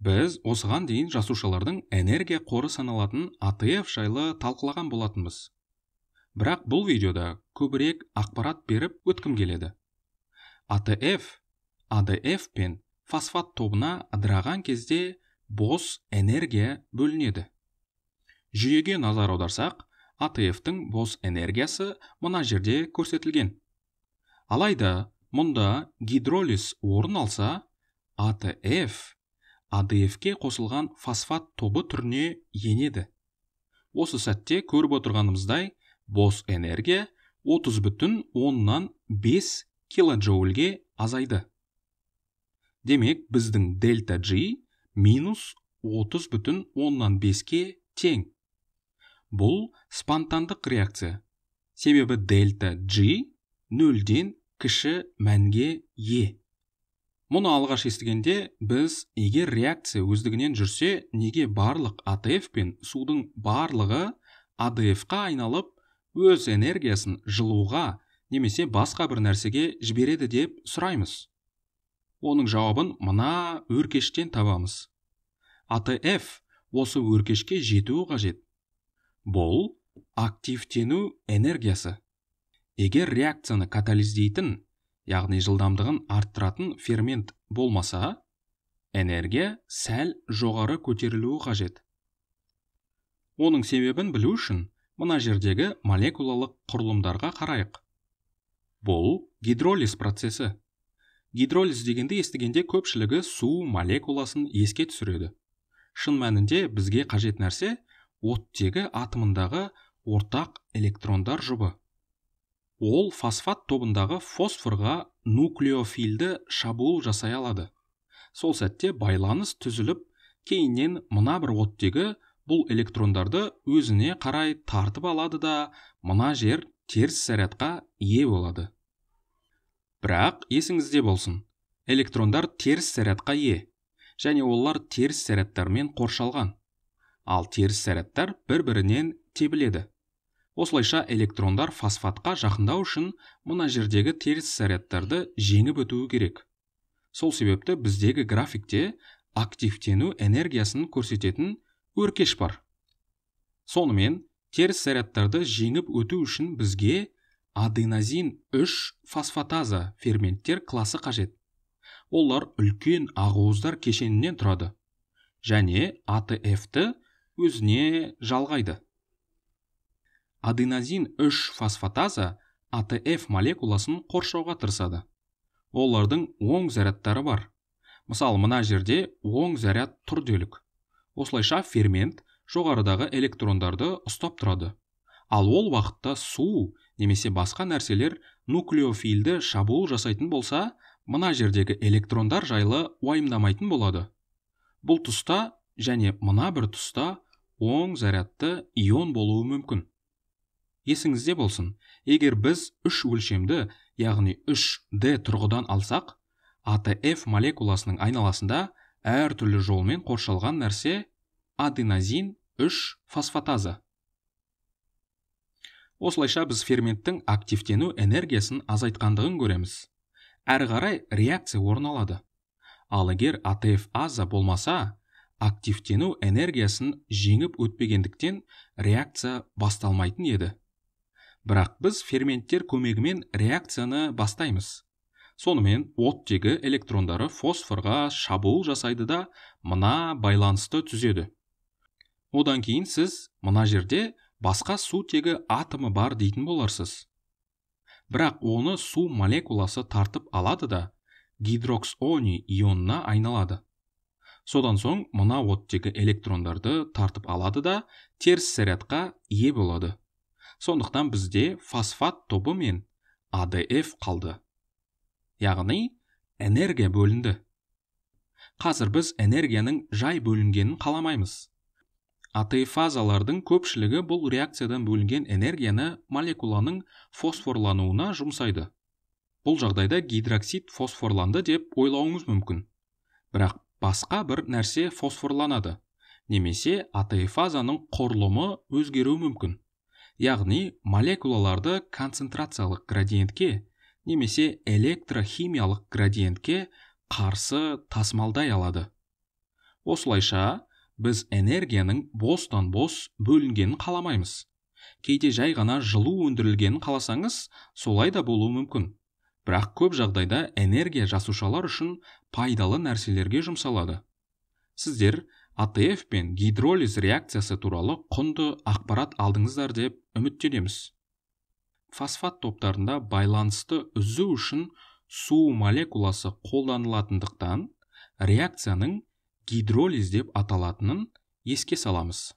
Біз осыған дейін жасушалардың энергия қоры саналатын АТФ жайлы талқылаған болатынбыз. Бірақ бұл видеода көбірек ақпарат беріп өткім келеді. АТФ, АДФ пен фосфат тобына ыдыраған кезде бос энергия бөлінеді. Жүйеге назар аударсақ, АТФ-тің бос энергиясы мына жерде көрсетілген. Алайда, мұнда гидролиз орын алса, АТФ АДФ-ке қосылған фосфат тобы түріне енеді. Осы сәтте көріп отырғанымыздай, бос энергия 30,5 килоджоульге азайды. Демек, біздің дельта G минус 30,5-ке тең. Бұл спонтандық реакция. Себебі дельта G 0-ден кіші мәнге е. Мұны алғаш естігенде, біз егер реакция өздігінен жүрсе, неге барлық АТФ пен судың барлығы АДФ-қа айналып, өз энергиясын жылуға немесе басқа бір нәрсеге жібереді деп сұраймыз. Оның жауабын мына өркештен табамыз. АТФ осы өркешке жетуі қажет. Бұл активтену энергиясы. Егер реакцияны катализдейтін, яғни жылдамдығын арттыратын фермент болмаса, энергия сәл жоғары көтерілуі қажет. Оның себебін білу үшін мына жердегі молекулалық құрылымдарға қарайық. Бұл гидролиз процесі. Гидролиз дегенде естігенде көпшілігі су молекуласын еске түсіреді. Шын мәнінде бізге қажет нәрсе оттегі атомындағы ортақ электрондар жұбы. Ол фосфат тобындағы фосфорға нуклеофилді шабуыл жасай алады. Сол сәтте байланыс түзіліп, кейіннен мына бір оттегі бұл электрондарды өзіне қарай тартып алады да, мына жер теріс зарядқа ие болады. Бірақ есіңізде болсын, электрондар теріс зарядқа ие, және олар теріс зарядтармен қоршалған. Ал теріс зарядтар бір-бірінен тебіледі. Осылайша электрондар фосфатқа жақындау үшін мына жердегі теріс зарядтарды жеңіп өтуі керек. Сол себепті біздегі графикте активтену энергиясын көрсететін өркеш бар. Сонымен, теріс зарядтарды жеңіп өту үшін бізге аденозин 3 фосфатаза ферменттер класы қажет. Олар үлкен ақуыздар кешенінен тұрады, және АТФ-ті өзіне жалғайды. Аденозин 3 фосфатаза АТФ молекуласын қоршауға тырысады. Олардың оң зарядтары бар. Мысалы, мына жерде оң заряд тұр делік. Осылайша фермент жоғарыдағы электрондарды ұстап тұрады. Ал ол уақытта су немесе басқа нәрселер нуклеофилді шабуыл жасайтын болса, мына жердегі электрондар жайлы уайымдамайтын болады. Бұл тұста және мына бір тұста оң зарядты ион болуы мүмкін. Есіңізде болсын, егер біз 3 өлшемді, яғни 3D тұрғыдан алсақ, АТФ молекуласының айналасында әртүрлі жолмен қоршалған нәрсе аденозин 3 фосфатаза. Осылайша біз ферменттің активтену энергиясын азайтқандығын көреміз. Әрі қарай реакция орын алады. Ал егер АТФ аза болмаса, активтену энергиясын жеңіп өтпегендіктен реакция басталмайтын еді. Бірақ біз ферменттер көмегімен реакцияны бастаймыз. Сонымен оттегі электрондары фосфорға шабуыл жасайды да, мына байланысты түзеді. Одан кейін сіз мына жерде басқа сутегі атомы бар дейтін боларсыз. Бірақ оны су молекуласы тартып алады да, гидроксоний ионына айналады. Содан соң мына оттегі электрондарды тартып алады да, теріс зарядқа ие болады. Сондықтан бізде фосфат тобы мен АДФ қалды. Яғни, энергия бөлінді. Қазір біз энергияның жай бөлінгенін қаламаймыз. АТФ-фазалардың көпшілігі бұл реакциядан бөлінген энергияны молекуланың фосфорлануына жұмсайды. Бұл жағдайда гидроксид фосфорланды деп ойлауыңыз мүмкін. Бірақ басқа бір нәрсе фосфорланады, немесе АТФ-фазаның құрылымы өзгеруі мүмкін. Яғни, молекулаларды концентрациялық градиентке немесе электрохимиялық градиентке қарсы тасымалдай алады. Осылайша, біз энергияның бостан-бос бөлінгенін қаламаймыз. Кейде жай ғана жылу өндірілгенін қаласаңыз, солай да болуы мүмкін. Бірақ көп жағдайда энергия жасушалар үшін пайдалы нәрселерге жұмсалады. Сіздер АТФ пен гидролиз реакциясы туралы құнды ақпарат алдыңыздар деп үміттенеміз. Фосфат топтарында байланысты үзу үшін су молекуласы қолданылатындықтан, реакцияның гидролиз деп аталатынын еске саламыз.